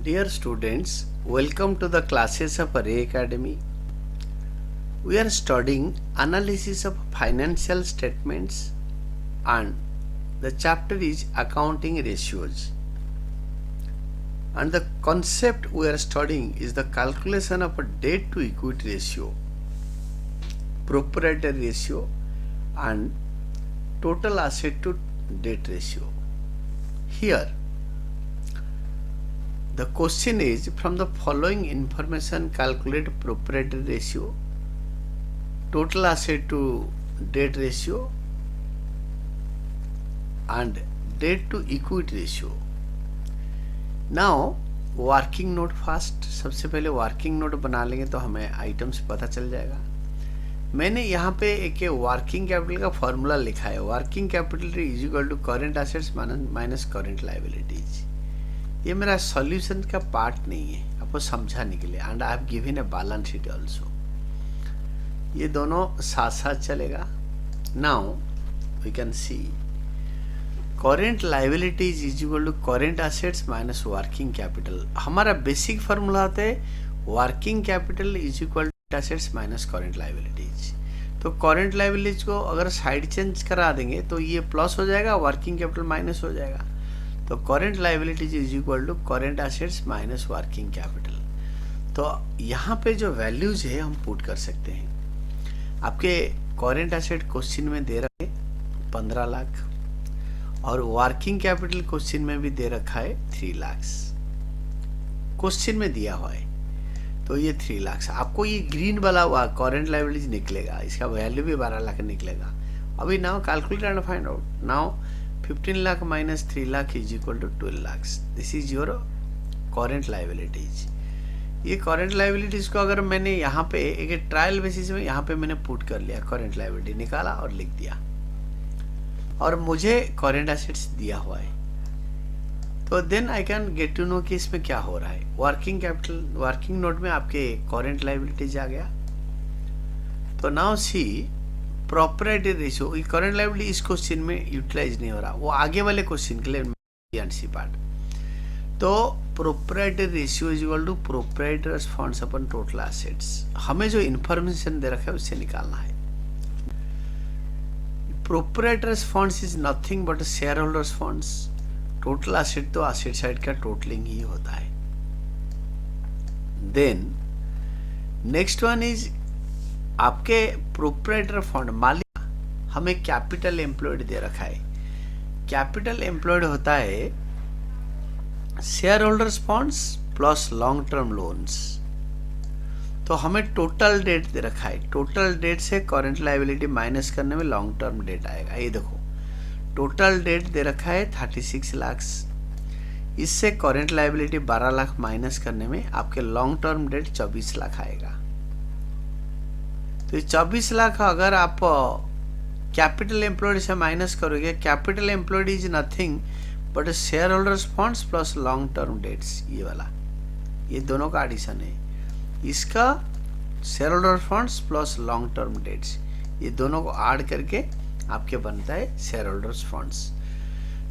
Dear students, welcome to the classes of Array Academy. We are studying analysis of financial statements and the chapter is accounting ratios. And the concept we are studying is the calculation of a debt to equity ratio, proprietary ratio and total asset to debt ratio. Here the question is, from the following information calculate proprietary ratio, total asset to debt ratio and debt to equity ratio. Now working node first, सबसे पहले working note बना लेंगे तो हमें items पता चल जाएगा। मैंने यहाँ पे एक वर्किंग कैपिटल का फॉर्मूला लिखा है, working capital is equal to current assets minus current liabilities. ये मेरा सॉल्यूशन का पार्ट नहीं है, आपको समझाने के लिए। And I have given a balance sheet also, ये दोनों साथ साथ चलेगा। Now we can see current liabilities is equal to current assets minus working capital. हमारा बेसिक फार्मूला होता है working capital is equal to assets minus current liabilities. तो current liabilities को अगर साइड चेंज करा देंगे तो ये प्लस हो जाएगा, वर्किंग कैपिटल माइनस हो जाएगा। तो current liabilities is equal to current assets minus working capital. तो यहाँ पे जो वैल्यूज है हम पुट कर सकते हैं। आपके करेंट एसेट क्वेश्चन में दे रखे 15 लाख और वर्किंग कैपिटल क्वेश्चन में भी दे रखा है 3 लाख, क्वेश्चन में दिया हुआ है। तो ये 3 लाख आपको ये ग्रीन वाला हुआ करेंट लायबिलिटीज निकलेगा, इसका वैल्यू भी 12 लाख निकलेगा। अभी now calculate and find out. Now 15 lakh minus 3 lakh is equal to 12 lakhs. This is your current liabilities. ये current liabilities को अगर मैंने यहाँ पे एक ट्रायल बेसिस में यहाँ पे मैंने पुट कर लिया, current liability निकाला और लिख दिया और मुझे current assets दिया हुआ है। तो then I can get to know कि इसमें क्या हो रहा है। वर्किंग कैपिटल, वर्किंग नोट में आपके current liabilities आ गया। तो now see property ratio, current liability इस क्वेश्चन में यूटिलाइज नहीं हो रहा, वो आगे वाले क्वेश्चन के लिए सी पार्ट। तो proprietary ratio is equal to proprietors funds upon total assets. हमें जो इंफॉर्मेशन दे रखा है उससे निकालना है। Proprietors funds is nothing but share holders funds. Total asset तो एसेट साइड का टोटलिंग ही होता है। देन नेक्स्ट वन इज आपके प्रोप्राइटर फंड मालिक, हमें कैपिटल एम्प्लॉयड दे रखा है। कैपिटल एम्प्लॉयड होता है share holders funds plus long term loans. तो हमें टोटल डेट दे रखा है, टोटल डेट से करंट लायबिलिटी माइनस करने में लॉन्ग टर्म डेट आएगा। ये देखो टोटल डेट दे रखा है 36 लाख, इससे करंट लायबिलिटी 12 लाख माइनस करने में आपके लॉन्ग टर्म डेट 24 लाख आएगा। तो 24 लाख अगर आप कैपिटल एम्प्लॉयड से माइनस करोगे, capital employed is nothing but share holders funds plus long term debts, ये वाला, ये दोनों का एडिशन है। इसका share holder funds plus long term debts, ये दोनों को ऐड करके आपके बनता है शेयर होल्डर्स फंड्स।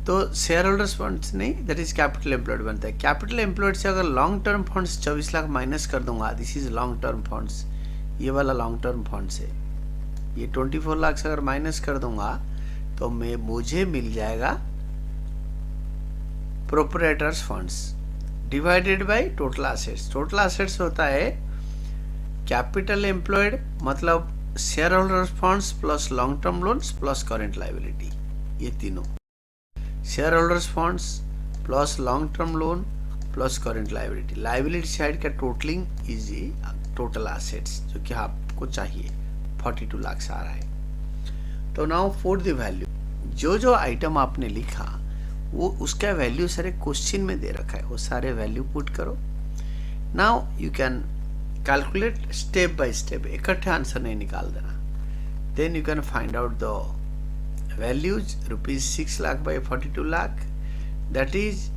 तो शेयर होल्डर्स फंड्स नहीं, दैट इज कैपिटल एम्प्लॉयड बनता है। कैपिटल एम्प्लॉयड से अगर long term funds 24 lakh minus कर दूंगा, this is long term funds, ये वाला लॉन्ग टर्म फंड से ये 24 लाख से अगर माइनस कर दूंगा तो मुझे मिल जाएगा proprietors funds divided by total assets. Total assets होता है कैपिटल एम्प्लॉयड मतलब share holders funds plus long term loans plus current liability, ये तीनों share holders funds plus long term loan plus current liability. Liability side का totalling is total assets जो कि आपको चाहिए 42 लाख आ रहा है। तो नाउ पुट द वैल्यू, जो जो आइटम आपने लिखा वो उसका वैल्यू सारे क्वेश्चन में दे रखा है, वो सारे वैल्यू पुट करो। Now you can calculate step by step, इकट्ठे आंसर नहीं निकाल देना। Then you can find out the values. Rupees 6 lakh by 42 lakh, that is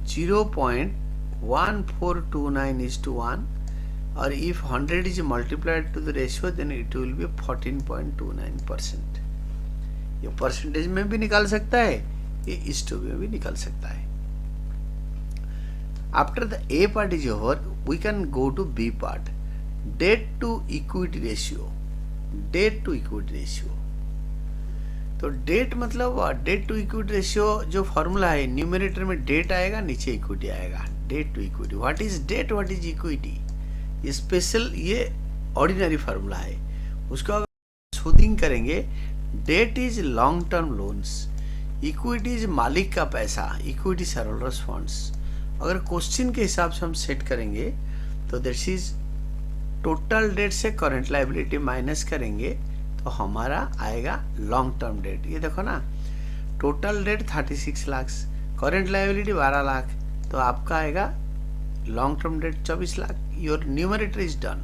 0.1429:1, और if 100 is multiplied to the ratio then it will be 14.29%। ये percentage में भी निकाल सकता है, ये इस टू में भी निकल सकता है। After the A part is over we can go to B part, debt to equity ratio. Debt to equity ratio, तो डेट मतलब डेट टू इक्विटी रेशियो जो फॉर्मूला है, न्यूमरेटर में डेट आएगा, नीचे इक्विटी आएगा। Debt to equity, what is debt, what is equity, special ये ordinary formula है। उसको अगर शोधिंग करेंगे, debt is long term loans, equity is मालिक का पैसा, इक्विटी शेयरहोल्डर्स फंड्स। अगर क्वेश्चन के हिसाब से हम सेट करेंगे तो दिस इज टोटल डेट से करंट लायबिलिटी माइनस करेंगे तो हमारा आएगा लॉन्ग टर्म डेट। ये देखो ना, total debt 36 lakh, current liability 12 lakh, तो आपका आएगा long term debt 24 lakh. Your numerator is done.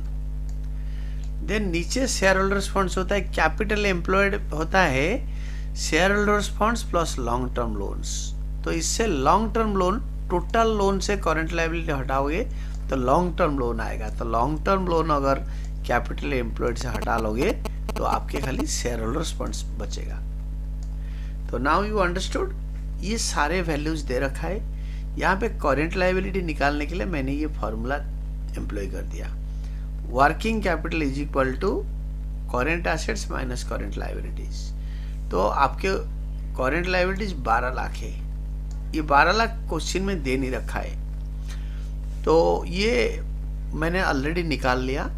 Then नीचे शेयर होल्डर्स फंड्स होता है, कैपिटल एम्प्लॉयड होता है share holders funds plus long term loans. तो इससे long term loan, total loan से करंट लायबिलिटी हटाओगे तो लॉन्ग टर्म लोन आएगा। तो लॉन्ग टर्म लोन अगर कैपिटल एम्प्लॉयड से हटा लोगे तो आपके खाली शेयर होल्डर्स फंड्स बचेगा। तो नाउ यू अंडरस्टूड, ये सारे वैल्यूज दे रखा है। यहाँ पे करंट लायबिलिटी निकालने के लिए मैंने ये फॉर्मूला एम्प्लॉय कर दिया, working capital is equal to current assets minus current liabilities. तो आपके करेंट लायबिलिटीज 12 लाख है, ये 12 लाख क्वेश्चन में दे नहीं रखा है, तो ये मैंने ऑलरेडी निकाल लिया।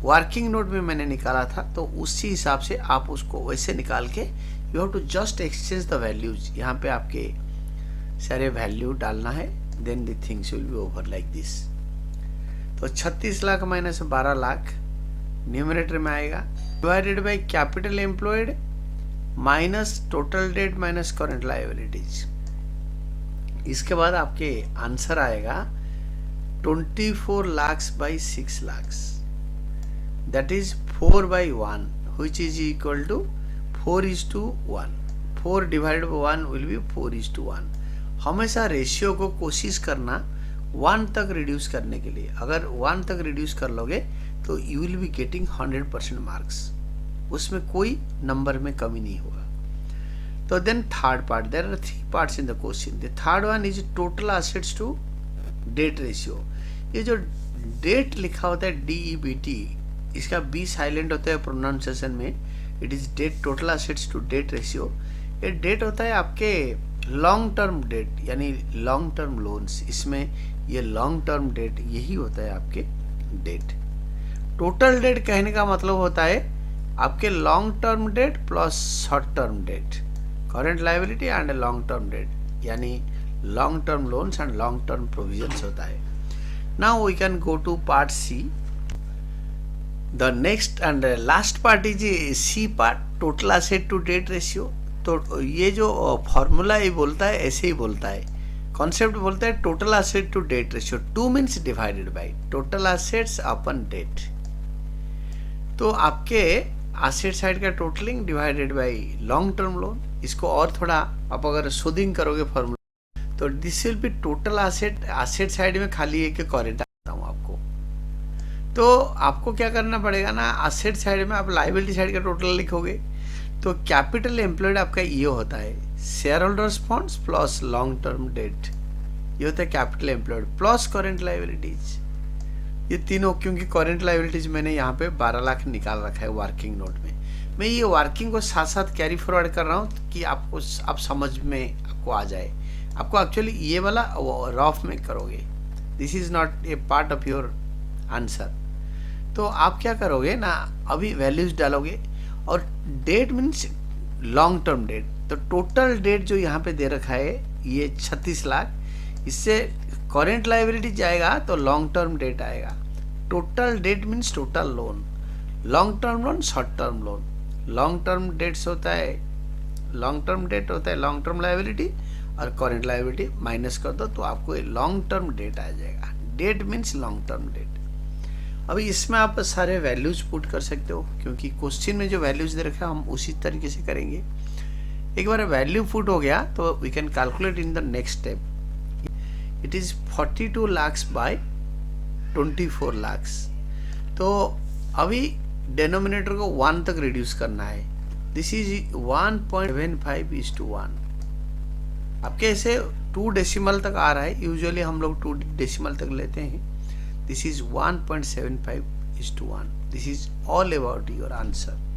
वर्किंग नोट में मैंने निकाला था, तो उसी हिसाब से आप उसको वैसे निकाल के you have to just exchange the values. यहाँ पे आपके सारे वैल्यू डालना है, then the things will be over like this. तो 36 लाख माइनस 12 लाख न्यूमरेटर में आएगा, divided by capital employed minus total debt minus current liabilities. इसके बाद आपके आंसर आएगा 24 lakh by 6 lakh, that is 4/1, which is equal to 4:1। 4 divided by 1 will be 4:1। हमेशा ratio को कोशिश करना 1 तक रिड्यूस करने के लिए। अगर 1 तक रिड्यूस कर लोगे तो you will be getting 100% marks, उसमें कोई नंबर में कमी नहीं होगा। तो then third part, there are 3 parts in the question. The third one is total assets to debt ratio. ये जो डेट लिखा होता है DEBT, इसका बी साइलेंट होता है प्रोनाउंसिएशन में। It is debt, total assets to debt ratio. ये डेट होता है आपके लॉन्ग टर्म डेट, यानी लॉन्ग टर्म लोन्स। इसमें ये लॉन्ग टर्म डेट यही होता है आपके डेट। टोटल डेट कहने का मतलब होता है आपके long term debt plus short term debt, current liability and long term debt, यानी long term loans and long term provisions होता है। Now we can go to part C. The next and last part is C part, total asset to debt ratio. तो ये जो formula ये बोलता है ऐसे ही बोलता है, कॉन्सेप्ट बोलता है total asset to debt ratio. 2 means divided by total assets upon debt. तो आपके एसेट साइड का totaling divided by long term loan. इसको और थोड़ा आप अगर शोधिंग करोगे फॉर्मूला तो this will be total asset. Asset side में खाली एक करेंट आता हूँ आपको, तो आपको क्या करना पड़ेगा ना, एसेट साइड में आप लायबिलिटी साइड का टोटल लिखोगे। तो कैपिटल एम्प्लॉयड आपका ये होता है share holders funds plus long term date, ये होता है capital employed plus current liabilities. ये तीनों, क्योंकि करंट लायबिलिटीज मैंने यहाँ पे 12 लाख निकाल रखा है वर्किंग नोट में। मैं ये वर्किंग को साथ साथ कैरी फॉरवर्ड कर रहा हूँ कि आपको आप समझ में आपको आ जाए। आपको एक्चुअली ये वाला रफ में करोगे, this is not a part of your answer. तो आप क्या करोगे ना, अभी वैल्यूज डालोगे और that means long term date. तो टोटल डेट जो यहाँ पे दे रखा है ये 36 लाख, इससे करेंट लायबिलिटी जाएगा तो लॉन्ग टर्म डेट आएगा। Total that means total loan, long term loan, short term loan. Long term debts होता है, लॉन्ग टर्म डेट होता है लॉन्ग टर्म लायबिलिटी, और करेंट लायबिलिटी माइनस कर दो तो आपको लॉन्ग टर्म डेट आ जाएगा। That means long term date. अभी इसमें आप सारे वैल्यूज पुट कर सकते हो, क्योंकि क्वेश्चन में जो वैल्यूज दे रखे हैं हम उसी तरीके से करेंगे। एक बार वैल्यू पुट हो गया तो we can calculate in the next step. It is 42 lakh by 24 lakh. तो अभी डेनोमिनेटर को 1 तक रिड्यूस करना है। This is 1.75:1। आपके ऐसे 2 डेसिमल तक आ रहा है, यूजुअली हम लोग 2 डेसिमल तक लेते हैं. This is 1.75:1. This is all about your answer.